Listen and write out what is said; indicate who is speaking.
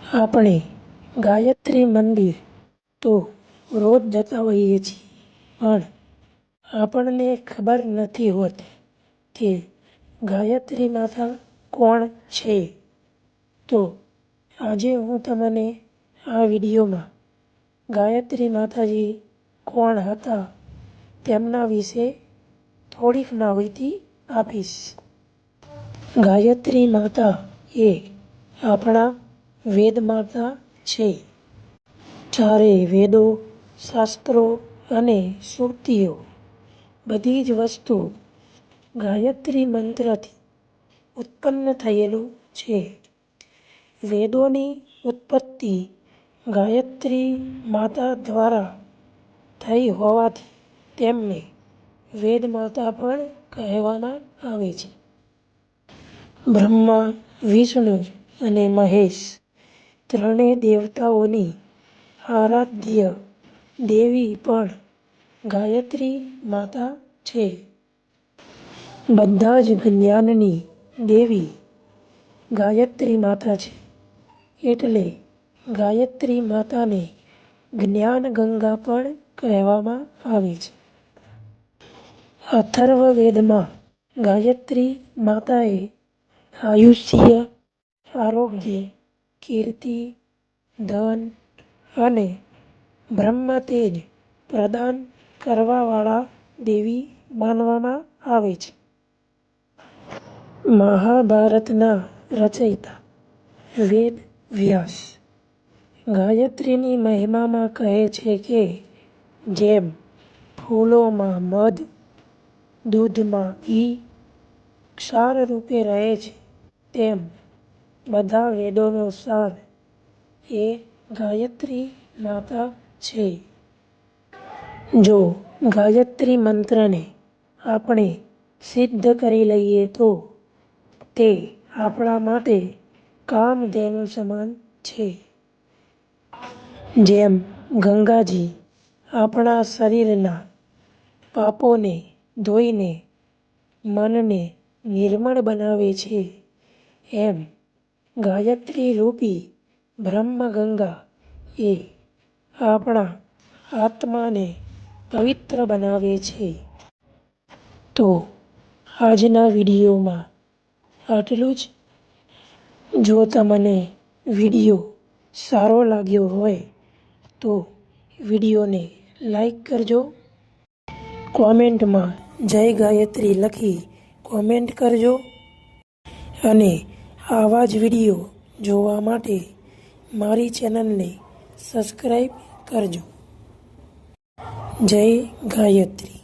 Speaker 1: આપણે ગાયત્રી મંદિર તો રોજ જતા હોઈએ છીએ, પણ આપણને ખબર નથી હોતી કે ગાયત્રી માતા કોણ છે. તો આજે હું તમને આ વિડીયોમાં ગાયત્રી માતાજી કોણ હતા તેમના વિશે થોડીક માહિતી આપીશ. ગાયત્રી માતા એ આપણા વેદ માતા છે. ચારે વેદો, શાસ્ત્રો અને શ્રુતિઓ બધી જ વસ્તુ ગાયત્રી મંત્રથી ઉત્પન્ન થયેલું છે. વેદોની ઉત્પત્તિ ગાયત્રી માતા દ્વારા થઈ હોવાથી તેમને વેદ માતા પણ કહેવામાં આવે છે. બ્રહ્મા, વિષ્ણુ અને મહેશ ત્રણેય દેવતાઓની આરાધ્ય દેવી પણ ગાયત્રી માતા છે. બધા જ જ્ઞાનની દેવી ગાયત્રી માતા છે. એટલે ગાયત્રી માતાને જ્ઞાન ગંગા પણ કહેવામાં આવે છે. અથર્વવેદમાં ગાયત્રી માતાએ આયુષ્ય, આરોગ્ય, કીર્તિ, ધન અને બ્રહ્મતેજ પ્રદાન કરવાવાળા દેવી માનવામાં આવે છે. મહાભારતના રચયિતા વેદ વ્યાસ ગાયત્રીની મહિમામાં કહે છે કે જેમ ફૂલોમાં મધ, દૂધમાં ઘી ક્ષાર રૂપે રહે છે, તેમ બધા વેદોનો સાર એ ગાયત્રી માતા છે. જો ગાયત્રી મંત્રને આપણે સિદ્ધ કરી લઈએ તો તે આપણા માટે કામધેનુ સમાન છે. જેમ ગંગાજી આપણા શરીરના પાપોને ધોઈને મનને નિર્મળ બનાવે છે, એમ ગાયત્રી રૂપી બ્રહ્મગંગા એ આપણા આત્માને પવિત્ર બનાવે છે. તો આજના વિડીયોમાં આટલું જ. જો તમને વિડીયો સારો લાગ્યો હોય તો વિડીયોને લાઈક કરજો. કોમેન્ટમાં જય ગાયત્રી લખી કોમેન્ટ કરજો અને આવા જ વિડીયો જોવા માટે મારી ચેનલને સબસ્ક્રાઈબ કરજો. જય ગાયત્રી.